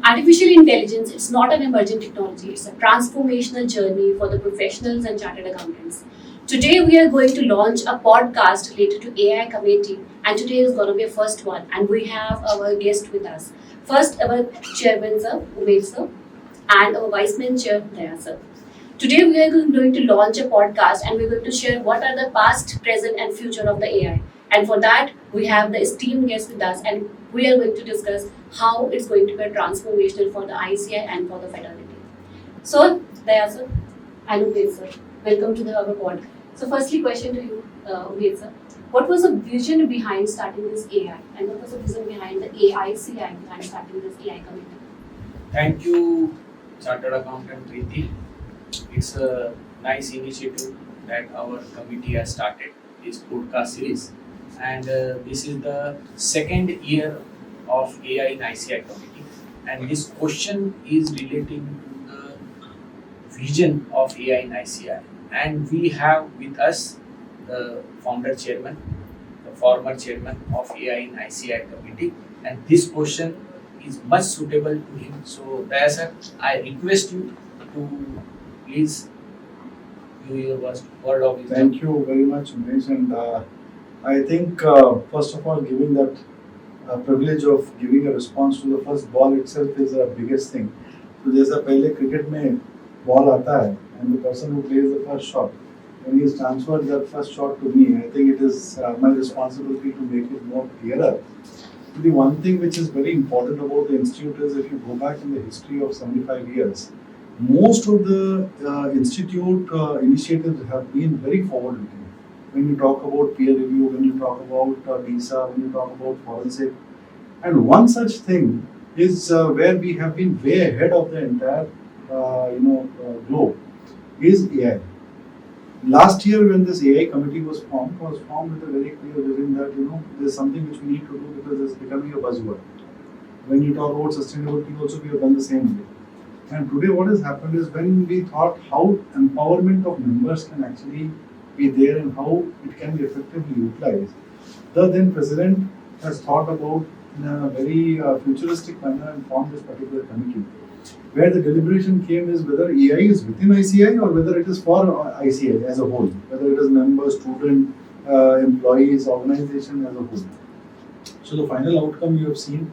Artificial intelligence, it's not an emerging technology, it's a transformational journey for the professionals and chartered accountants. Today we are going to launch a podcast related to AI committee, and today is going to be a first one, and we have our guest with us. First, our chairman sir, Umesh sir, and our vice chair, Daya sir. Today we are going to launch a podcast and we're going to share what are the past, present and future of the AI. And for that, we have the esteemed guest with us and we are going to discuss how it's going to be transformational for the ICI and for the fraternity. So, Daya sir and Umesh sir, welcome to our podcast. So firstly, question to you, Umesh sir. What was the vision behind starting this AI and what was the vision behind the AICI behind starting this AI committee? Thank you, Chartered Accountant Preeti. It's a nice initiative that our committee has started this podcast series, and this is the second year of AI in ICI committee. And this question is relating to the vision of AI in ICI. And we have with us the founder chairman, the former chairman of AI in ICI committee, and this question is much suitable to him. So, Daya sir, I request you to please give your word of wisdom. Thank you very much, Umesh. And I think, first of all, giving that privilege of giving a response to the first ball itself is the biggest thing. तो जैसा पहले cricket में ball आता है and the person who plays the first shot, when he has transferred that first shot to me, I think it is my responsibility to make it more clearer. The one thing which is very important about the institute is if you go back in the history of 75 years, most of the institute initiatives have been very forward-looking. When you talk about peer review, when you talk about DISA, when you talk about forensic, and one such thing is where we have been way ahead of the entire globe is AI. Last year, when this AI committee was formed with a very clear vision that there's something which we need to do because it's becoming a buzzword. When you talk about sustainability, also we have done the same way. And today, what has happened is when we thought how empowerment of members can actually be there and how it can be effectively utilized, the then president has thought about in a very futuristic manner and formed this particular committee. Where the deliberation came is whether AI is within ICI or whether it is for ICI as a whole, whether it is members, student, employees, organization as a whole. So the final outcome you have seen,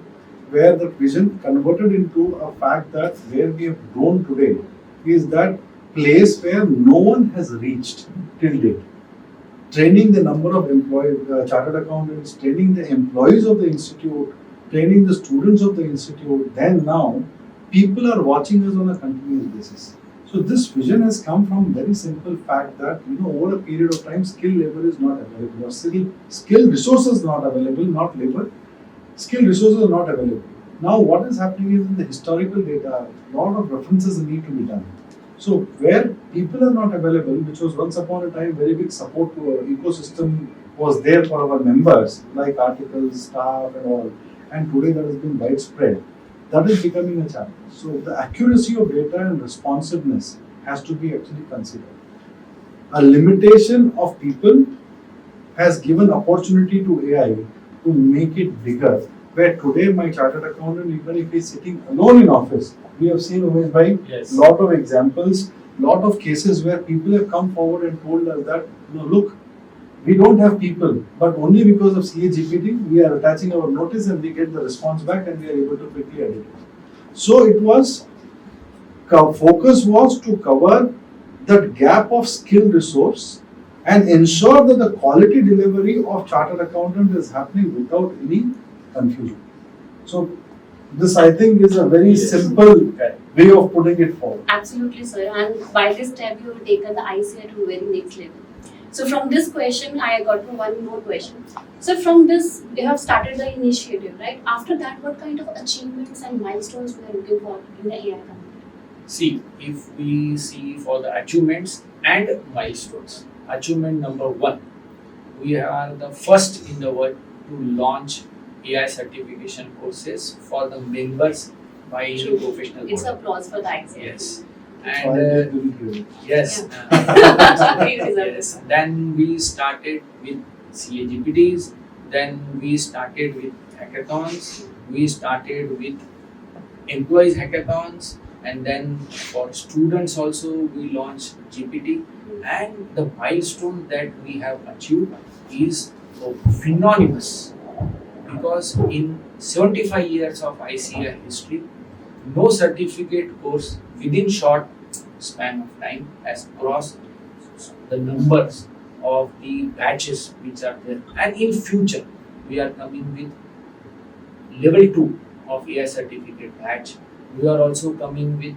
where the vision converted into a fact that where we have grown today is that place where no one has reached till date. Training the number of chartered accountants, training the employees of the institute, training the students of the institute, then now people are watching us on a continuous basis. So this vision has come from very simple fact that over a period of time skilled labor is not available, or skilled resources not available, not labor, skilled resources are not available. Now what is happening is in the historical data, a lot of references need to be done. So where people are not available, which was once upon a time very big support to our ecosystem was there for our members, like articles, staff and all, and today that has been widespread. That is becoming a challenge. So the accuracy of data and responsiveness has to be actually considered. A limitation of people has given opportunity to AI to make it bigger. Where today my chartered accountant, even if he's sitting alone in office, we have seen Umesh bhai, lot of examples, lot of cases where people have come forward and told us that, look, we don't have people, but only because of CAGPT, we are attaching our notice and we get the response back and we are able to quickly edit it. So it was, focus was to cover that gap of skilled resource and ensure that the quality delivery of chartered accountant is happening without any confusion. So this I think is a very simple way of putting it forward. Absolutely, sir. And by this step, you have taken the ICI to a very next level. So from this question, I got one more question. So from this, you have started the initiative, right? After that, what kind of achievements and milestones we are looking for in the AI community? See, if we see for the achievements and milestones, achievement number 1, we are the first in the world to launch AI certification courses for the members by any professional It's body. applause for the ICI. Yes. So I And will give it. yes, Great result. yes. Then we started with CAGPTs. Then we started with hackathons. We started with employees hackathons, and then for students also we launched GPT. And the milestone that we have achieved is phenomenous, because in 75 years of ICI history, no certificate course within short span of time has crossed the numbers of the batches which are there. And in future, we are coming with level 2 of AI certificate batch. We are also coming with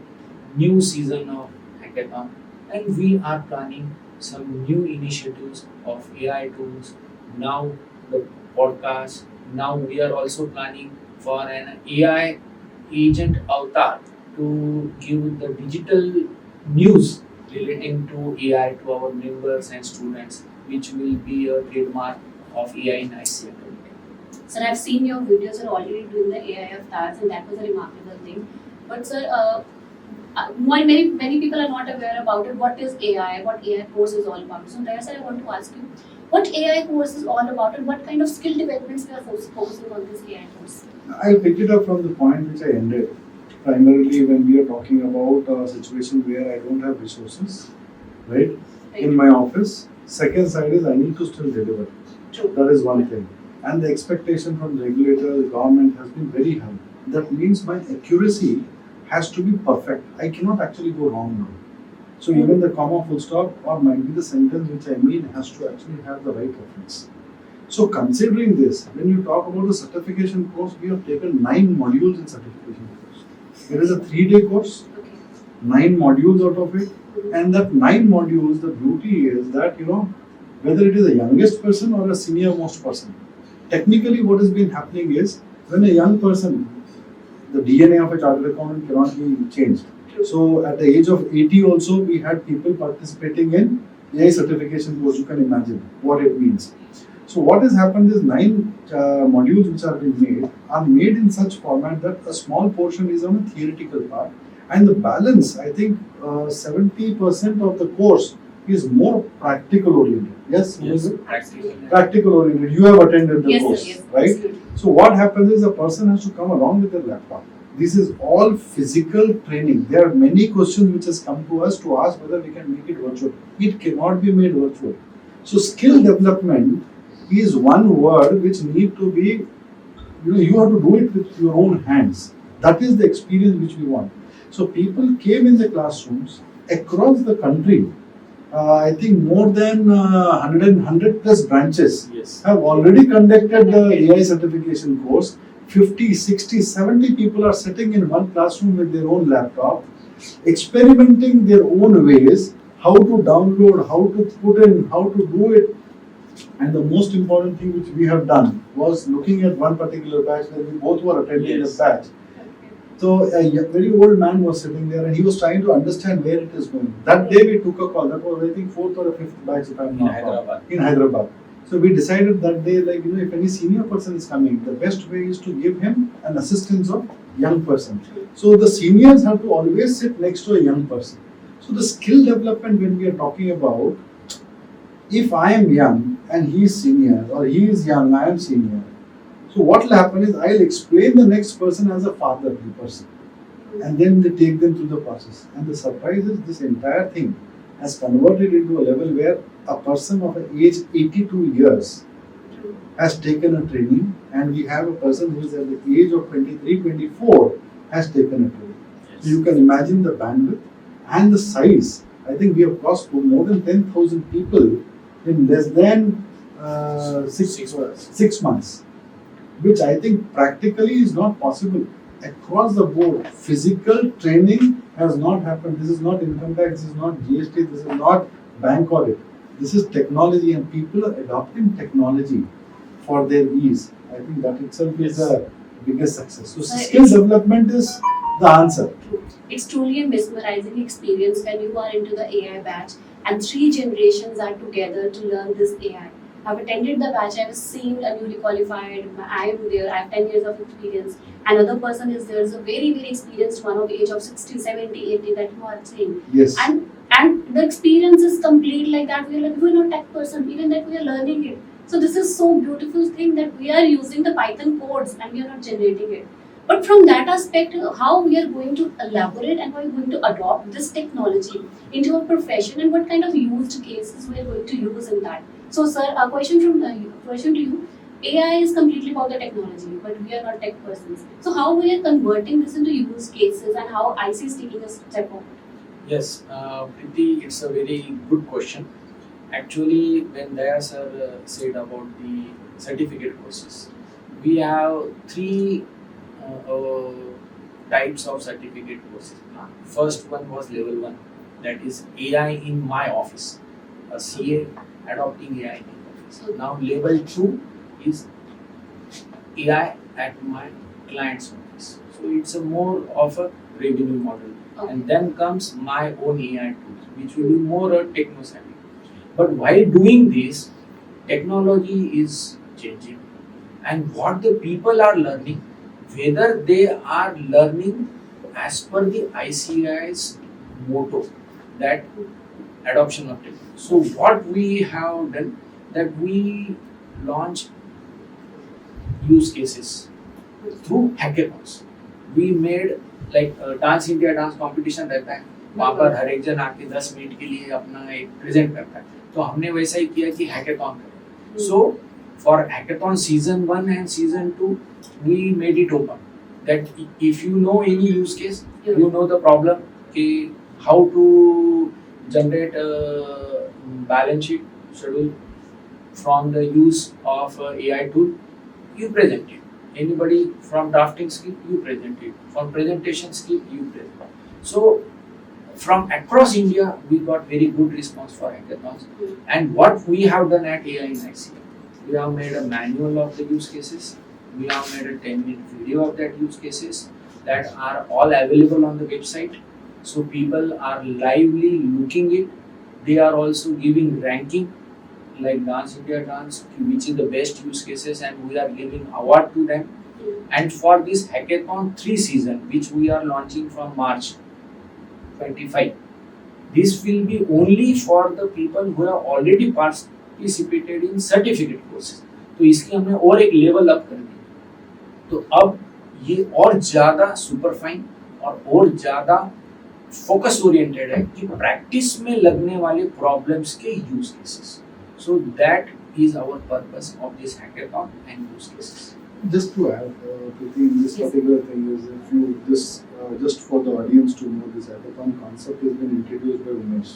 new season of hackathon, and we are planning some new initiatives of AI tools. Now the podcast. Now we are also planning for an AI agent avatar to give the digital news relating to AI to our members and students, which will be a trademark of AI in ICI. Sir, I've seen your videos are already doing the AI avatars, and that was a remarkable thing. But sir, many people are not aware about it. What is AI? What AI course is all about? So, there, sir, I want to ask you, what AI course is all about, and what kind of skill developments we are focusing on this AI course? I'll pick it up from the point which I ended. Primarily, when we are talking about a situation where I don't have resources, right, in my office. Second side is I need to still deliver. True. That is one thing. And the expectation from the regulator, the government has been very high. That means my accuracy has to be perfect. I cannot actually go wrong now. So even the comma, full stop, or might be the sentence which I mean has to actually have the right reference. So considering this, when you talk about the certification course, we have taken 9 modules in certification course. It is a 3-day course, Okay. 9 modules out of it. And that 9 modules, the beauty is that, whether it is a youngest person or a senior most person, technically what has been happening is when a young person, the DNA of a chartered accountant cannot be changed. So at the age of 80 also, we had people participating in AI certification course. You can imagine what it means. So what has happened is 9 modules which are being made in such format that a small portion is on a theoretical part, and the balance, I think 70% of the course is more practical oriented. Yes, Yes, Absolutely. practical oriented. You have attended the Yes, course, sir, yes, right? absolutely. So what happens is a person has to come along with their laptop. This is all physical training. There are many questions which has come to us to ask whether we can make it virtual. It cannot be made virtual. So skill development is one word which need to be, you have to do it with your own hands. That is the experience which we want. So people came in the classrooms across the country. I think more than 100 plus branches Yes. have already conducted the AI certification course. 50, 60, 70 people are sitting in one classroom with their own laptop, experimenting their own ways, how to download, how to put in, how to do it. And the most important thing which we have done was looking at one particular batch where we both were attending Yes. the batch. So a very old man was sitting there and he was trying to understand where it is going. That day we took a call. That was I think 4th or 5th batch if I'm In not wrong. Hyderabad. In Hyderabad. So we decided that day, if any senior person is coming, the best way is to give him an assistance of young person. So the seniors have to always sit next to a young person. So the skill development when we are talking about, if I am young and he is senior, or he is young, I am senior. So what will happen is I'll explain the next person as a fatherly person, and then they take them through the process. And the surprise is this entire thing has converted into a level where a person of age 82 years has taken a training, and we have a person who is at the age of 23, 24 has taken a training. So you can imagine the bandwidth and the size. I think we have crossed more than 10,000 people in less than 6 months, which I think practically is not possible. Across the board, physical training has not happened. This is not income tax, this is not GST, this is not bank audit. This is technology, and people are adopting technology for their ease. I think that itself is the biggest success. So skill development is the answer. It's truly a mesmerizing experience when you are into the AI batch and 3 generations are together to learn this AI. I've attended the batch, I've seen a newly qualified, I am there, I have 10 years of experience. Another person is there, is a very, very experienced one of the age of 60, 70, 80 that you are saying. Yes. And the experience is complete like that. We are not tech person, even that we are learning it. So this is so beautiful thing that we are using the Python codes and we are not generating it. But from that aspect, how we are going to elaborate and how we are going to adopt this technology into our profession, and what kind of use cases we are going to use in that. So, sir, a question to you. AI is completely about the technology, but we are not tech persons. So, how we are converting this into use cases, and how IC is taking a step forward? Yes, Preeti, it's a very good question. Actually, when Daya sir said about the certificate courses, we have three types of certificate courses. First one was level 1, that is AI in my office, a CA adopting AI in office. Now level 2 is AI at my client's office. So it's a more of a revenue model. Okay. And then comes my own AI tools, which will be more a techno savvy. But while doing this, technology is changing, and what the people are learning, whether they are learning as per the ICI's motto, that adoption of technology. So what we have done, that we launch use cases through hackathons. We made like dance India dance competition रहता है, वहाँ पर हर एक जन आके 10 minute के लिए अपना एक प्रेजेंट करता है, तो हमने वैसा ही किया कि हैकेथॉन करें. So for hackathon season 1 and season 2, we made it open that if you know any use case, you know the problem, how to generate a balance sheet schedule from the use of AI tool, you present it. Anybody from drafting skill, you present it. From presentation skill, you present it. So from across India, we got very good response for hackathons. And what we have done at AI in ICI, we have made a manual of the use cases. We have made a 10-minute video of that use cases that are all available on the website. So people are lively looking it. They are also giving ranking like Dance India Dance, which is the best use cases, and we are giving award to them. And for this hackathon 3 season, which we are launching from March 25, this will be only for the people who have already participated in certificate courses. तो इसकी हमने और एक level up कर दी. तो अब ये और ज़्यादा सुपरफाइन और ज़्यादा फोकस ओरिएंटेड है कि प्रैक्टिस में लगने वाले प्रॉब्लम्स के use cases. So that is our purpose of this hackathon and use cases. Just to add, Preeti, in this particular thing is, if you just for the audience to know, this hackathon concept has been introduced by Umesh.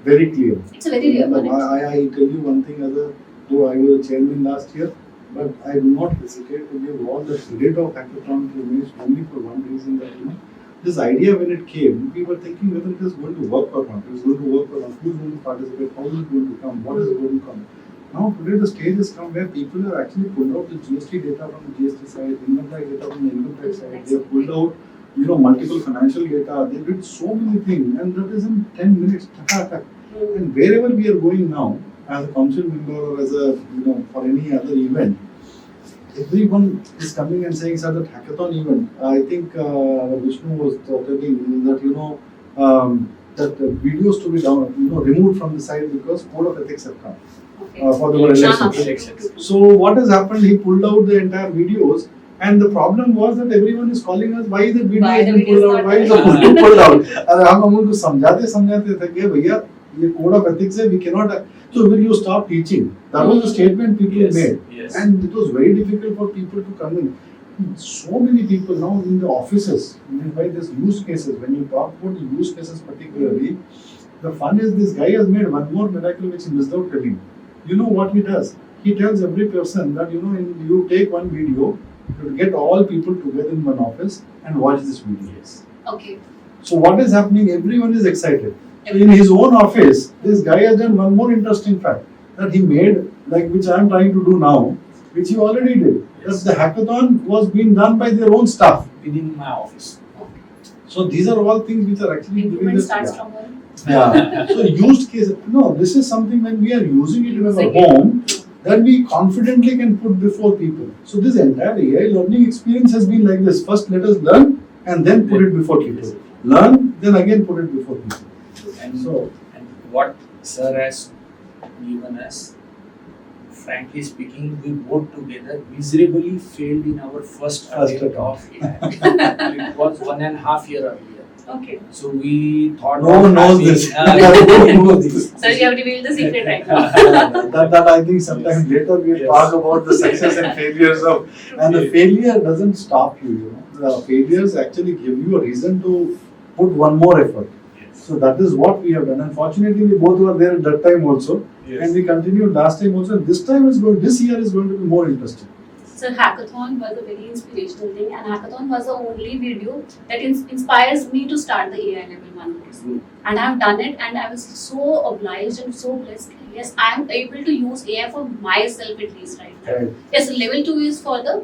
Very clear. It's a very real one. I tell you one thing, though I was a chairman last year, but I do not hesitate to give all the credit of hackathon to Umesh only for one reason, that this idea when it came, we were thinking whether it is going to work or not. It is going to work or not. Who is going to participate? How is it going to come? What is going to come? Now today the stage has come where people have actually pulled out the GST data from the GST side, income tax data from the income tax side. They have pulled out, multiple financial data. They did so many things, and that is in 10 minutes. And wherever we are going now, as a council member or as a for any other event, everyone is coming and saying, sir, that hackathon event, I think Vishnu was telling that, that videos to be removed from the site because code of ethics have come for the elections. So what has happened, he pulled out the entire videos, and the problem was that everyone is calling us, why is the video pulled out, why is the video pulled out? And हम उनको समझाते थे कि भैया ये code of ethics है, we cannot. So will you stop teaching? That was the statement people made. Yes. And it was very difficult for people to come in. So many people now in the offices, by this use cases, when you talk about the use cases particularly, the fun is this guy has made one more miracle which he missed out telling. You know what he does? He tells every person that you take one video, you get all people together in one office and watch this video. Yes. Okay. So what is happening? Everyone is excited. So in his own office, this guy has done one more interesting fact that he made, like which I am trying to do now, which he already did. Yes. That the hackathon was being done by their own staff Within my office. So these are all things which are actually Improvement this. starts from there. Yeah. So used case. No, this is something when we are using it in our Using it. home, that we confidently can put before people. So this entire AI learning experience has been like this. First, let us learn and then put it before people. Learn, then again put it before people. And So and what sir has given us frankly speaking, we both together miserably failed in our first First attempt of attempt. AI. It was 1.5 year earlier. Okay. So we thought No one knows this. Uh, No one knows this. So you have revealed the secret right now. that I think sometime later we'll Yes. talk about the success and failures of, and the failure doesn't stop you, you know. The failures actually give you a reason to put one more effort. Yes. So that is what we have done. Unfortunately, we both were there at that time also, Yes. and we continued last time also. And this year is going to be more interesting. So hackathon was a very inspirational thing, and hackathon was the only video that inspires me to start the AI level 1 course. And I've done it, and I was so obliged and so blessed. Yes, I am able to use AI for myself at least right now. Right. Yes, level 2 is for the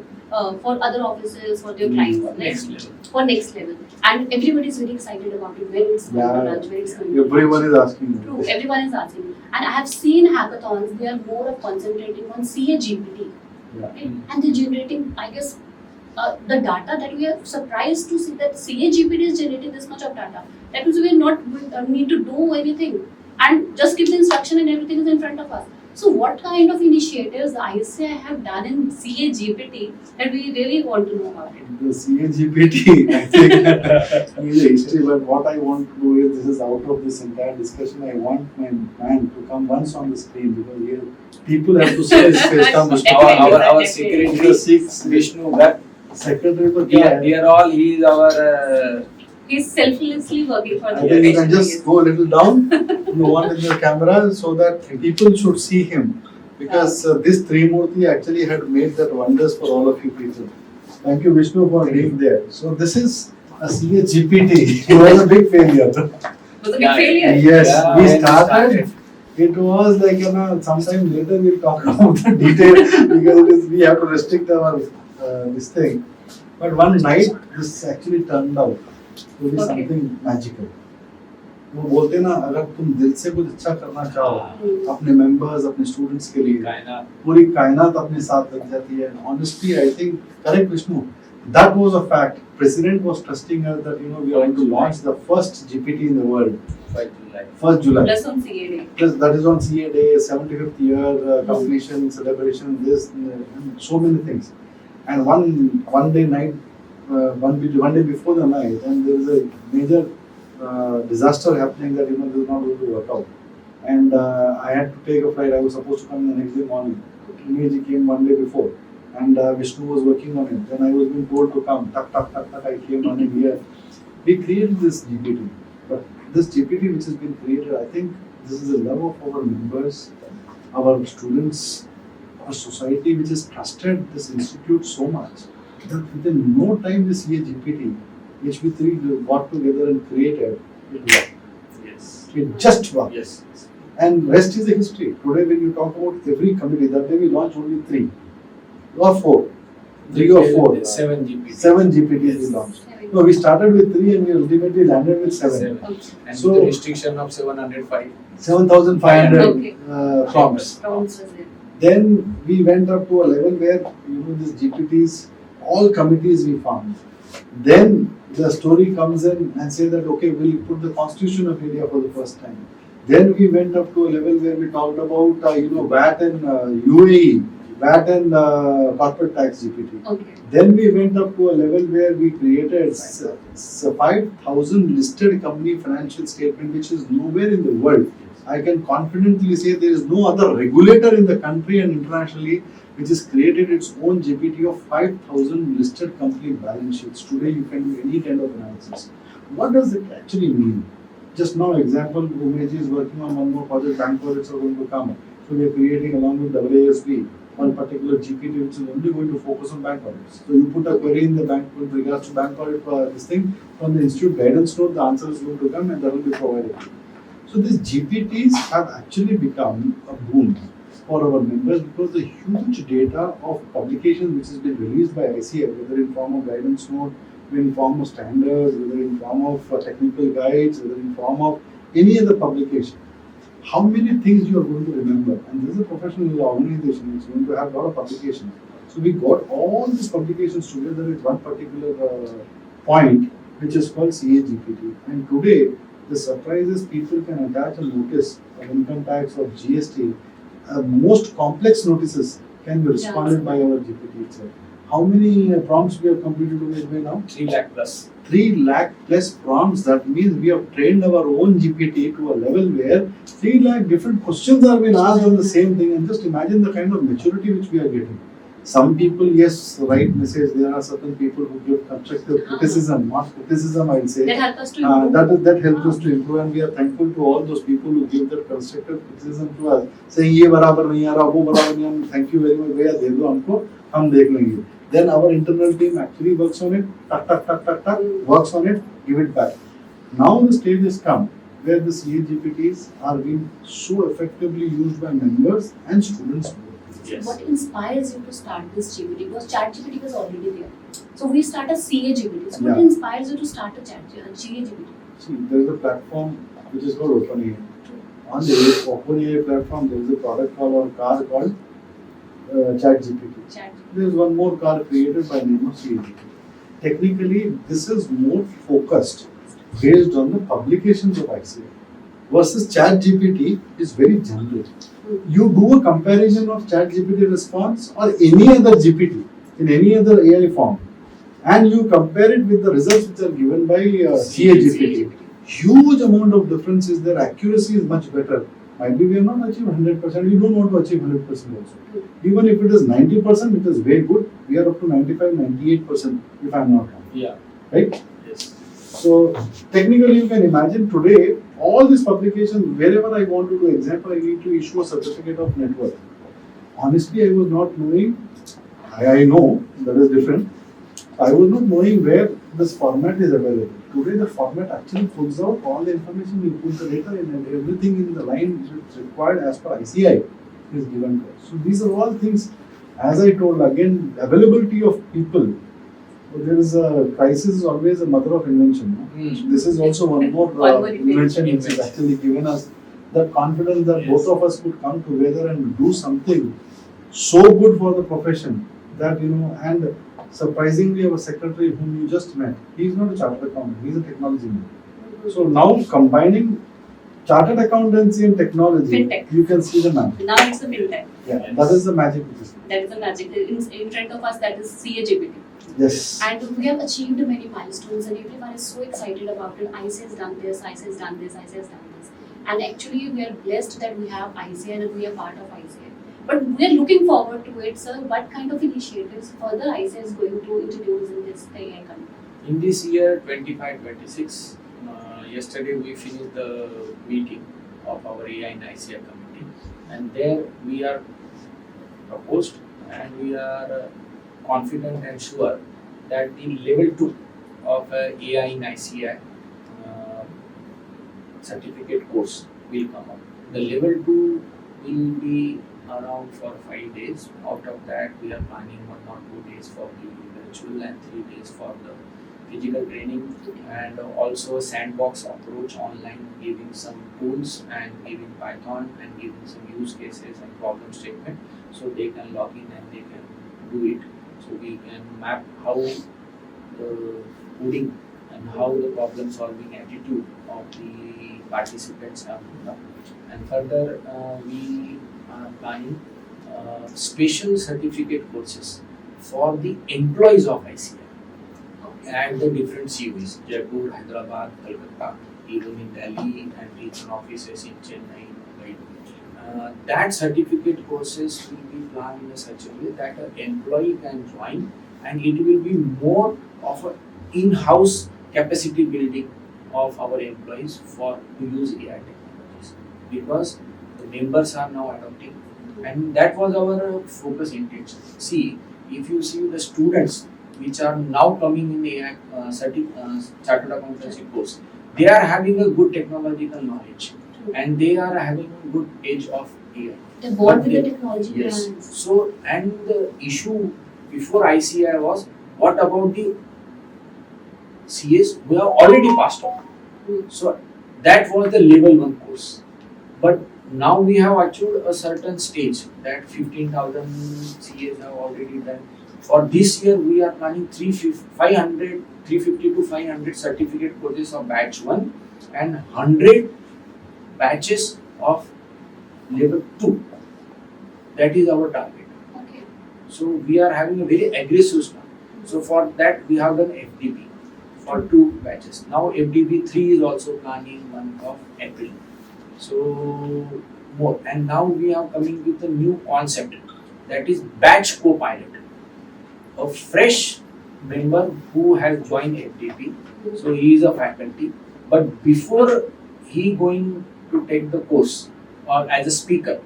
for other offices, for their clients, like, Next level. for next level. And everybody is very excited about it. When it's going to Yeah. launch, when it's going to Everyone launch. is asking me. True, everyone is asking. And I have seen hackathons, they are more of concentrating on CA-GPT. Yeah. Right? And they're generating, I guess, the data that we are surprised to see that CA-GPT is generating this much of data. That means we are not need to do anything and just give the instruction and everything is in front of us. So what kind of initiatives the ICI have done in CA-GPT that we really want to know about it? The CAGPT, I think, is a history, but what I want to do is, this is out of this entire discussion, I want my man to come once on the screen, because here people have to see his face. Come, Definitely. Our Definitely. secretary, The six- Vishnu, that secretary to we are, we are all, he is our He's selflessly working for the I think you can profession, just yes. go a little down, you want in the camera, so that people should see him. Because this Trimurti actually had made that wonders for all of you people. Thank you, Vishnu, for being there. So this is a CAGPT. It was a big failure. Was a big Yeah. failure. Yes, Yeah, we when we started. It was like, you know, sometime later we'll talk about the detail, because it is, we have to restrict our this thing. But one night this actually turned out to be Okay. something magical. वो बोलते ना, अगर तुम दिल से कुछ अच्छा करना चाहो अपने members, अपने students के लिए, कायनात. पूरी कायनात अपने साथ लग जाती है. Honestly, I think, correct Vishnu, that was a fact. President was trusting us that, you know, we are going to launch the first GPT in the world, 5 July. 1st July. Plus on CA day. Plus, that is on CA Day, 75th year completion, celebration, this, so many things. And one day night, one day before the night, and there is a major disaster happening that, you know, this is not going to work out. And I had to take a flight. I was supposed to come the next day morning. Imeji came one day before, and Vishnu was working on it. Then I was being told to come. Tak tak tak tak. I came running here. We created this GPT, but this GPT which has been created, I think this is the love of our members, our students, our society, which has trusted this institute so much that within no time this GPT, which we three got together and created, it worked. Yes. It just worked. Yes. And rest is the history. Today when you talk about every committee, that day we launched only 3 or 4. 3 or 4. 7 GPT. 7 GPTs we launched. No, we started with 3 and we ultimately landed with 7. 7. Okay. And So- with the restriction of 705. 7,500 Okay. prompts. Rounds was there. Then we went up to a level where, you know, these GPTs, all committees we found. Then the story comes in and say that, okay, we'll put the Constitution of India for the first time. Then we went up to a level where we talked about, you know, VAT and UAE, VAT and corporate tax GPT. Okay. Then we went up to a level where we created 5,000 listed company financial statement, which is nowhere in the world. I can confidently say there is no other regulator in the country and internationally which has created its own GPT of 5,000 listed company balance sheets. Today you can do any kind of analysis. What does it actually mean? Just now, example, Umeji is working on one more project, bank projects are going to come. So we are creating along with WASB one particular GPT which is only going to focus on bank audits. So you put a query in the bank with regards to bank audit for this thing, from the institute guidance note, the answer is going to come and that will be provided. So these GPTs have actually become a boon for our members because the huge data of publications which has been released by ICF, whether in form of guidance note, whether in form of standards, whether in form of technical guides, whether in form of any other publication. How many things you are going to remember? And this is a professional organization, it's going to have a lot of publications. So we got all these publications together at one particular point, which is called CAGPT. And today, the surprise is people can attach a notice of income tax or GST most complex notices can be responded by our GPT itself. How many prompts we have completed by now? 3 lakh plus. 3 lakh plus prompts. That means we have trained our own GPT to a level where 3 lakh different questions are being asked on the same thing. And just imagine the kind of maturity which we are getting. Some people, yes, write message. There are certain people who give constructive criticism, not criticism, I will say. That help us to improve. That helps us to improve, and we are thankful to all those people who give that constructive criticism to us, saying ये बराबर नहीं आ रहा, वो बराबर नहीं आ रहा. Thank you very much. भैया दे दो हमको, हम देख लेंगे. Then our internal team actually works on it, works on it, give it back. Now the stage has come where the ChatGPTs are being so effectively used by members and students. Yes. What inspires you to start this GPT? Because ChatGPT was already there. So we start a CAGPT. So what Yeah. inspires you to start a CAGPT? See, there is a platform which is called OpenAI. On the OpenAI platform, there is a product called or car called ChatGPT. ChatGPT. There is one more car created by name of ChatGPT. Technically, this is more focused based on the publications of ICA versus ChatGPT is very general. You do a comparison of ChatGPT response or any other GPT in any other AI form, and you compare it with the results which are given by ChatGPT. Huge amount of difference is there. Accuracy is much better. Might be we have not achieved 100%. We don't want to achieve 100% also. Even if it is 90%, it is very good. We are up to 95, 98% if I am not wrong. Yeah. Right? Yes. So technically you can imagine today all these publications, wherever I want to do example, I need to issue a certificate of net worth. Honestly, I was not knowing, I know that is different. I was not knowing where this format is available. Today the format actually pulls out all the information, you put the data in and everything in the line which is required as per ICI is given to us. So these are all things, as I told again, availability of people. There is a crisis is always a mother of invention. No? So this is also one more invention which has actually given us the confidence that both of us could come together and do something so good for the profession that and surprisingly our secretary whom you just met, he is not a chartered accountant, he is a technology man. So now combining chartered accountancy and technology, Fintech. you can see the magic. Now it's the fintech. Yeah, that is the magic which is. That is the magic. In front of us, that is CAGPT. Yes. And we have achieved many milestones, and everyone is so excited about it. ICA has done this, ICA has done this, ICA has done this. And actually, we are blessed that we have ICA and we are part of ICA. But we are looking forward to it, sir. What kind of initiatives further ICA is going to introduce in this AI country? In this year 25-26, yesterday we finished the meeting of our AI and ICA committee, and there we are proposed and we are confident and sure that the level 2 of AI in ICI certificate course will come up. The level 2 will be around for 5 days. Out of that, we are planning 1 or 2 days for the virtual and 3 days for the physical training, and also a sandbox approach online, giving some tools and giving Python and giving some use cases and problem statement so they can log in and they can do it. So we can map how the coding and how the problem solving attitude of the participants have been up. And further, we are planning special certificate courses for the employees of ICI at the different CVs, Jaipur, Hyderabad, Kolkata, even in Delhi and regional offices in Chennai, Mumbai. That certificate courses will be planned in such a way that an employee can join, and it will be more of an in-house capacity building of our employees for to use AI technologies, because the members are now adopting, and that was our focus intention. See, if you see the students which are now coming in the AI chartered accountancy course, they are having a good technological knowledge and they are having a good edge of AI. They're born with the technology Yes. behind. So, and the issue before ICI was, what about the CS who have already passed on? So, that was the level 1 course. But now we have achieved a certain stage that 15,000 CAs have already done. For this year, we are planning 350 to 500 certificate courses of batch 1 and 100 batches of level 2. That is our target. Okay. So we are having a very aggressive start. So for that we have done FDP for 2 batches. Now FDP 3 is also planning month of April. So more, and now we are coming with a new concept, that is batch co-pilot. A fresh member who has joined FDP, so he is a faculty, but before he going to take the course or as a speaker,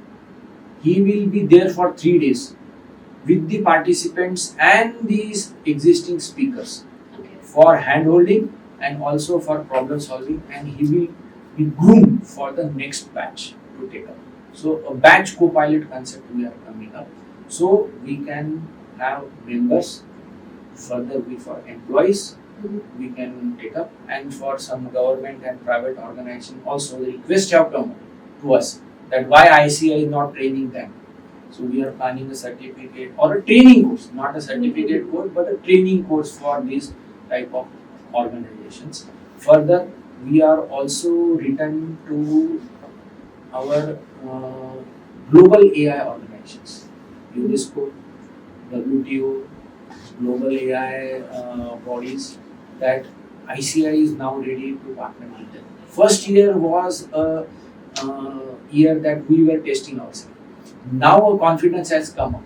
he will be there for 3 days with the participants and these existing speakers Okay. for hand holding and also for problem solving, and he will be groomed for the next batch to take up. So a batch co-pilot concept we are coming up, so we can have members, further we for employees we can take up, and for some government and private organization also the request have come to us that why ICI is not training them. So we are planning a certificate or a training course, not a certificate course, but a training course for these type of organizations. Further, we are also written to our global AI organizations, UNESCO, WTO, global AI bodies, that ICI is now ready to partner with them. First year was a year that we were testing ourselves. Now a confidence has come up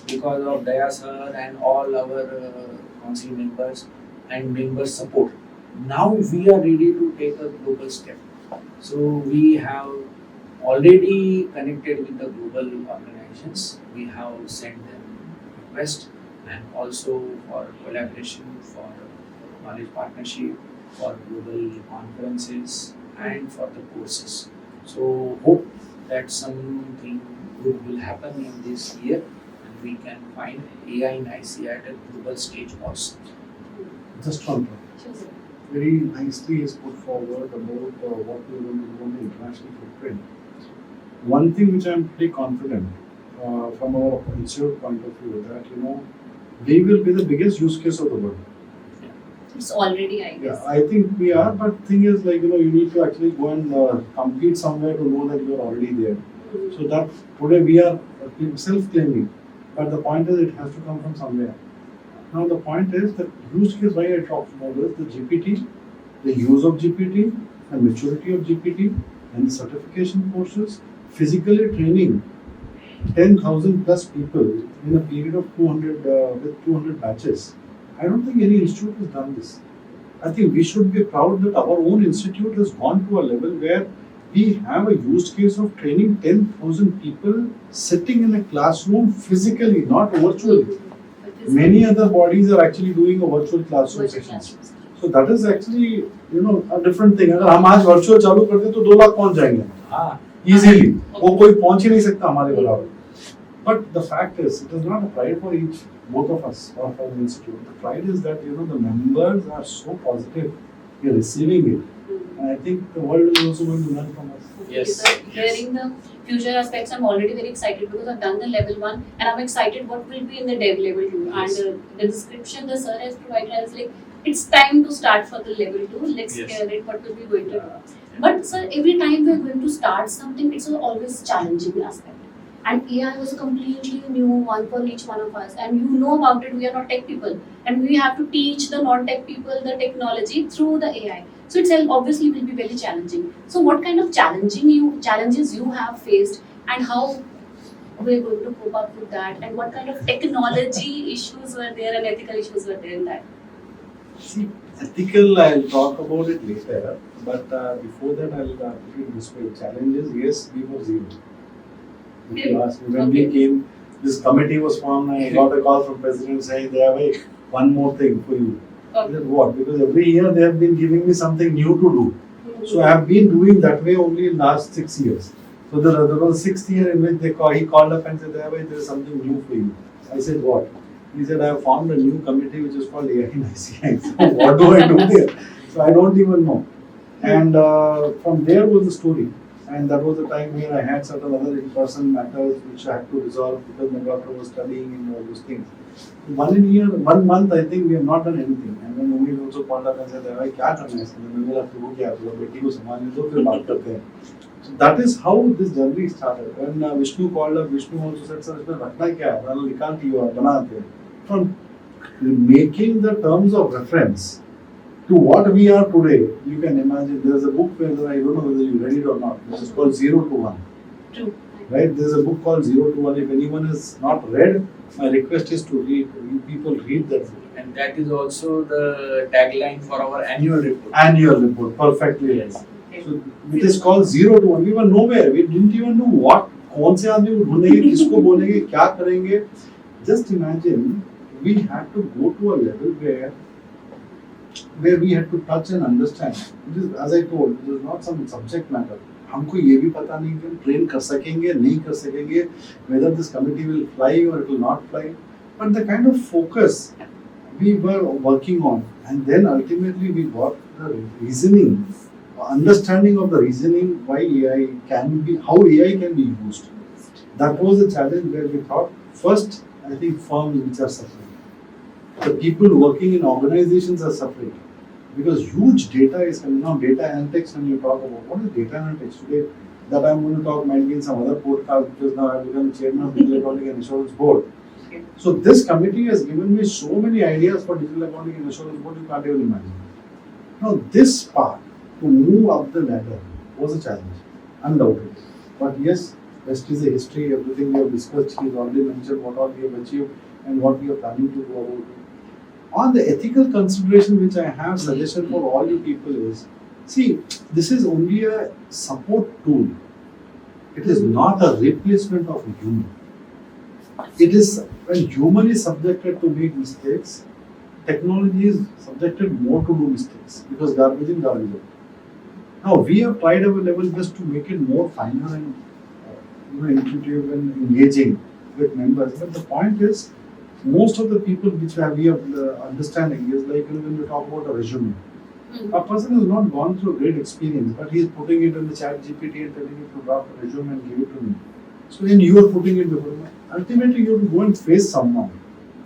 because of Daya sir and all our council members and members support. Now we are ready to take a global step. So we have already connected with the global organizations. We have sent them request, and also for collaboration, for knowledge partnership, for global conferences and for the courses. So hope that something good will happen in this year and we can find AI in ICI at a global stage also. Just one point. Sure, sir. Very nicely is put forward about what we are going to do on the international footprint. One thing which I am pretty confident from our institute point of view, that we will be the biggest use case of the world. It's already, I guess. Yeah, I think we are, but thing is you need to actually go and compete somewhere to know that you are already there. So that today we are self-claiming, but the point is it has to come from somewhere. Now the point is that use case why I talked about is the GPT, the use of GPT, the maturity of GPT, and the certification courses, physically training 10,000 plus people in a period of 200 with 200 batches. I don't think any institute has done this. I think we should be proud that our own institute has gone to a level where we have a use case of training 10,000 people sitting in a classroom physically, not virtually. But this Many other bodies are actually doing a virtual classroom virtual sessions. classrooms. So that is actually a different thing. अगर हम आज virtual चालू कर दें तो 2 लाख पहुंच जाएंगे हाँ, easily. वो कोई पहुंच ही नहीं सकता हमारे बराबर. But the fact is, it is not a pride for both of us or for the institute. The pride is that the members are so positive. We are receiving it, and I think the world is also going to learn from us. Yes, So yes. hearing the future aspects, I'm already very excited because I've done the level 1 and I'm excited what will be in the dev level 2. Yes. And the description the sir has provided, I was like, it's time to start for the level 2. Let's Yes. hear it, what will we going to do. But sir, every time we're going to start something, it's always challenging aspect. And AI was a completely new one for each one of us. And you know about it, we are not tech people. And we have to teach the non-tech people the technology through the AI. So it's obviously will be very challenging. So what kind of challenges you have faced, and how we're going to cope up with that, and what kind of technology issues were there and ethical issues were there in that? See, ethical, I'll talk about it later. But before that, I'll put it this way: challenges, yes, we were zero. If you ask me, when we came, this committee was formed. I got a call from President saying, "They have one more thing for you." I said, what? Because every year they have been giving me something new to do. So I have been doing that way only in last 6 years. So there was 6th year in which he called up and said, there is something new for you. I said, what? He said, I have formed a new committee which is called AI in ICI. So what do I do there? So I don't even know. And from there was the story. And that was the time where I had certain other in-person matters which I had to resolve because my daughter was studying and all those things. 1 month, I think we have not done anything. And then Umid also called up and said, "क्या करना है इसमें? मैं बोला, "तू क्या? तो बेटी को संभालने दो, फिर बात करते हैं." So that is how this journey started. When Vishnu called up, Vishnu also said, "Sir, इसमें रखना क्या है? मतलब निकाल के बनाते हैं." From making the terms of reference to what we are today, you can imagine. There is a book where I don't know whether you read it or not. This is called Zero to One. True. Right? There is a book called Zero to One. If anyone has not read, my request is to read. You people read that book. And that is also the tagline for our annual report. Annual report, perfectly. Yes. Okay. So it is called Zero to One. We were nowhere. We didn't even know what, कौन से आदमी को ढूंढेंगे, किसको बोलेंगे, क्या करेंगे. Just imagine, we had to go to a level where we had to touch and understand. It is, as I told, it is not some subject matter. हमको ये भी पता नहीं कि हम ट्रेन कर सकेंगे, नहीं कर सकेंगे, whether this committee will fly or it will not fly. But the kind of focus we were working on, and then ultimately we got the reasoning, understanding of the reasoning why AI can be, how AI can be used. That was the challenge where we thought, first, I think firms which are suffering. The people working in organizations are suffering because huge data is coming. Now, data analytics, when you talk about what is data analytics today, that I'm going to talk might be in some other podcast because now I've become chairman of the Digital Accounting and Insurance Board. Okay. So this committee has given me so many ideas for Digital Accounting and Insurance Board you can't even imagine. Now this part, to move up the ladder, was a challenge, undoubtedly. But yes, rest is a history. Everything we have discussed, he's already mentioned what all we have achieved and what we are planning to do about it. On the ethical consideration which I have suggestion for all you people is, see, this is only a support tool. It is not a replacement of a human. It is, when human is subjected to make mistakes, technology is subjected more to do mistakes because garbage in, garbage out. Now we have tried our level best to make it more finer and intuitive and engaging with members. But the point is, most of the people which we have understanding is like when you talk about a resume. A person has not gone through a great experience, but he is putting it in the chat GPT and telling it to draft a resume and give it to me. So then you are putting it before me. Ultimately, you have to go and face someone.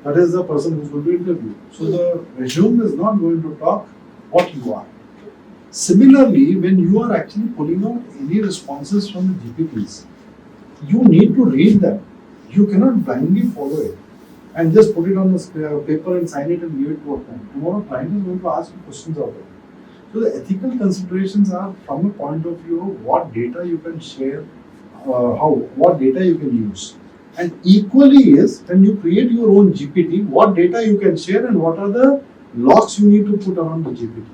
That is the person who is going to interview. So the resume is not going to talk what you are. Similarly, when you are actually pulling out any responses from the GPTs, you need to read them. You cannot blindly follow it and just put it on the paper and sign it and give it to a client. Tomorrow, client is going to ask you questions of it. So the ethical considerations are from a point of view of what data you can share, what data you can use. And equally is when you create your own GPT, what data you can share and what are the locks you need to put around the GPT.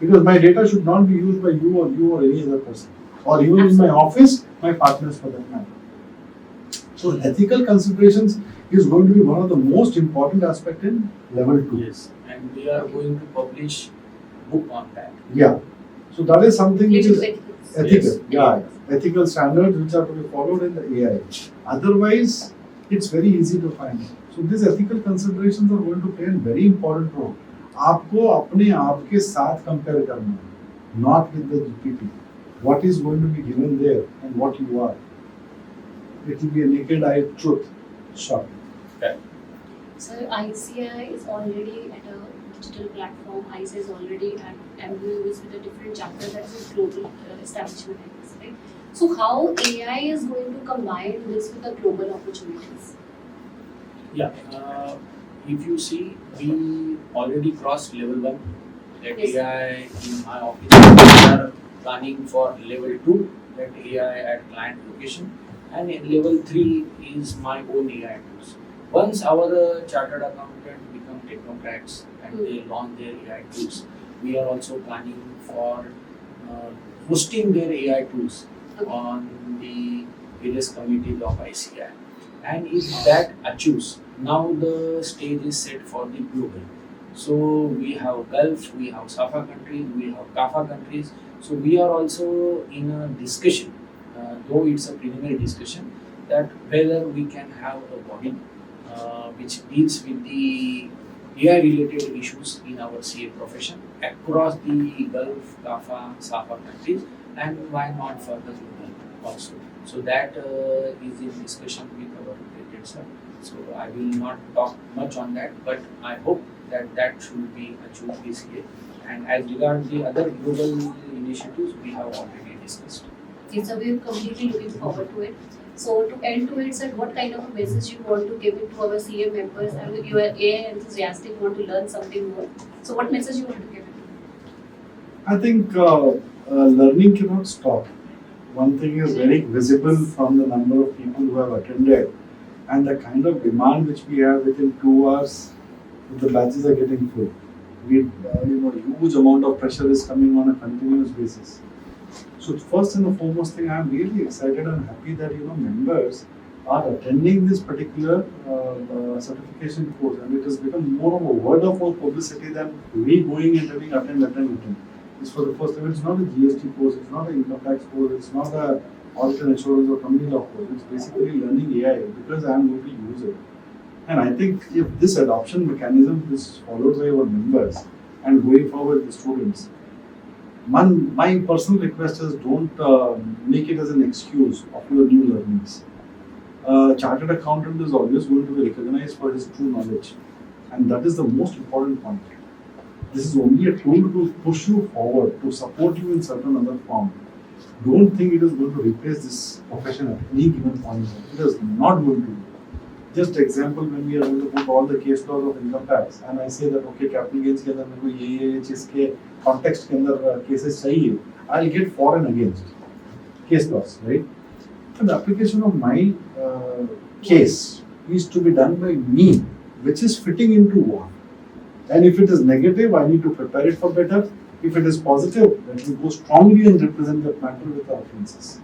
Because my data should not be used by you or any other person. Or even in my office, my partners for that matter. So ethical considerations is going to be one of the most important aspect in level 2. Yes, and we are going to publish book on that. Yeah. So that is something which is ethical. Yes. Yeah. Ethical standards which are to be followed in the AI. Otherwise, it's very easy to find. So these ethical considerations are going to play a very important role. आपको अपने आप के साथ compare करना है, not with the GPT. What is going to be given there and what you are. It will be a naked-eye truth. Short. Okay. So ICI is already at a digital platform. ICI is already at MOUs with a different chapter that is a global establishment, I guess, right? So how AI is going to combine this with the global opportunities? Yeah. If you see, we already crossed level 1. That Yes. AI in my office. We are planning for level 2. That AI at client location. And in level 3 is my own AI tools. Once our chartered accountant become technocrats and they launch their AI tools, we are also planning for hosting their AI tools on the various committees of ICI. And if that achieves, now the stage is set for the global. So we have Gulf, we have SAFA countries, we have CAFA countries. So we are also in a discussion, though it's a preliminary discussion, that whether we can have a body which deals with the AI related issues in our CA profession across the Gulf, CAFA, SAFA countries, and why not further global also. So that is in discussion with our related sir. So I will not talk much on that, but I hope that should be achieved this year. And as regards the other global initiatives, we have already discussed. Okay, so we're completely looking forward to it. So to end to it, sir, what kind of a message you want to give it to our CA members, and you are AI enthusiastic, want to learn something more. So what message you want to give it? I think learning cannot stop. One thing is very visible from the number of people who have attended and the kind of demand which we have within 2 hours, the batches are getting full. Huge amount of pressure is coming on a continuous basis. So first and the foremost thing, I am really excited and happy that members are attending this particular certification course, and it has become more of a word of mouth publicity than we going and having attend. It's for the first time. It's not a GST course, it's not an income tax course, it's not a audit and insurance or company law course. It's basically learning AI because I am going to use it. And I think if this adoption mechanism is followed by our members and going forward the students, my personal request is don't make it as an excuse of your new learnings. Chartered accountant is always going to be recognized for his true knowledge, and that is the most important point. This is only a tool to push you forward, to support you in certain other form. Don't think it is going to replace this profession at any given point. It is not going to. Just example, when we are going to put all the case laws of income tax, and I say that okay, capital gains के अंदर मेरे को ये चीज़ के context के अंदर cases चाहिए, I'll get for and against case laws, right? And the application of my case is to be done by me, which is fitting into what. And if it is negative, I need to prepare it for better. If it is positive, let me go strongly and represent that matter with the offences.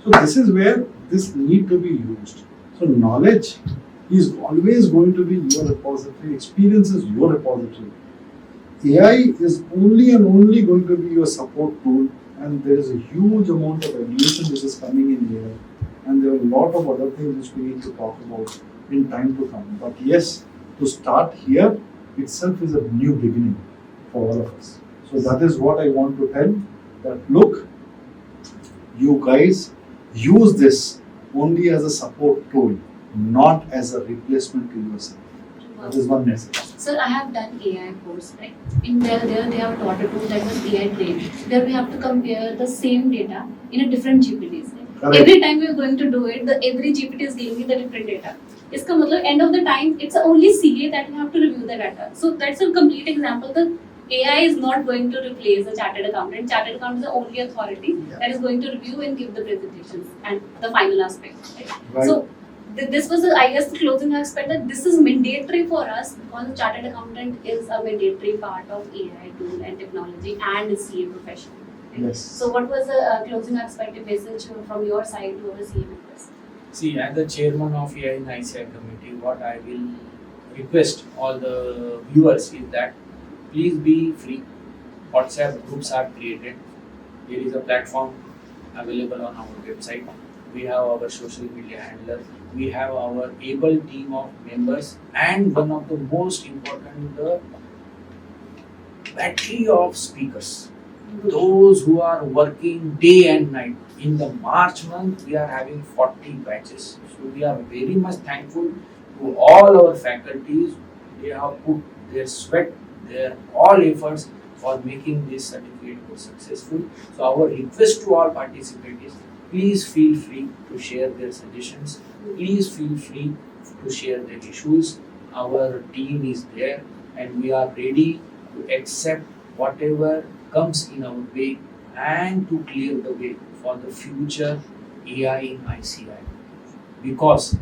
So this is where this need to be used. So knowledge is always going to be your repository. Experience is your repository. AI is only and only going to be your support tool, and there is a huge amount of evolution which is coming in here, and there are a lot of other things which we need to talk about in time to come. But yes, to start here itself is a new beginning for all of us. So that is what I want to tell, that look, you guys use this only as a support tool, not as a replacement to yourself. That is one message. Sir, I have done AI course, right? In there they have taught a tool that was AI trained. There we have to compare the same data in a different GPTs. Right? Correct. Every time we are going to do it, every GPT is giving me the different data. इसका मतलब end of the time, it's only CA that you have to review the data. So that's a complete example. The AI is not going to replace a chartered accountant. Chartered accountant is the only authority that is going to review and give the presentations and the final aspect. Right? So this was, I guess, the closing aspect, that this is mandatory for us because the chartered accountant is a mandatory part of AI tool and technology and the CA profession. Right? Yes. So what was the closing aspect message from your side to our CA members? See, as the chairman of AI and ICI committee, what I will request all the viewers is that please be free. WhatsApp groups are created. There is a platform available on our website. We have our social media handler. We have our able team of members, and one of the most important, the battery of speakers. Those who are working day and night. In the March month, we are having 40 batches. So we are very much thankful to all our faculties. They have put their sweat, their all efforts for making this certificate course successful. So our request to all participants is, please feel free to share their suggestions. Please feel free to share their issues. Our team is there and we are ready to accept whatever comes in our way and to clear the way for the future AI in ICI. Because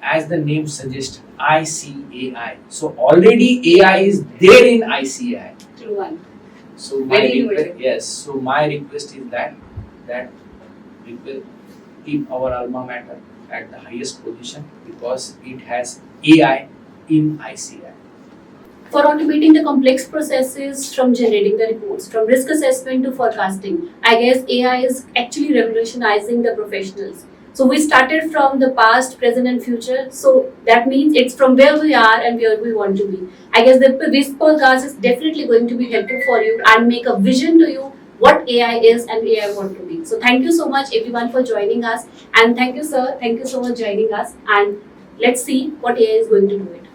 as the name suggests, ICAI. So already AI is there in ICI. True one. So my Very request, innovative. yes. So my request is that we will keep our alma mater at the highest position because it has AI in ICI. For automating the complex processes from generating the reports, from risk assessment to forecasting, I guess AI is actually revolutionizing the professionals. So we started from the past, present and future. So that means it's from where we are and where we want to be. I guess this podcast is definitely going to be helpful for you and make a vision to you what AI is and AI want to be. So thank you so much everyone for joining us, and thank you sir, thank you so much joining us, and let's see what AI is going to do it.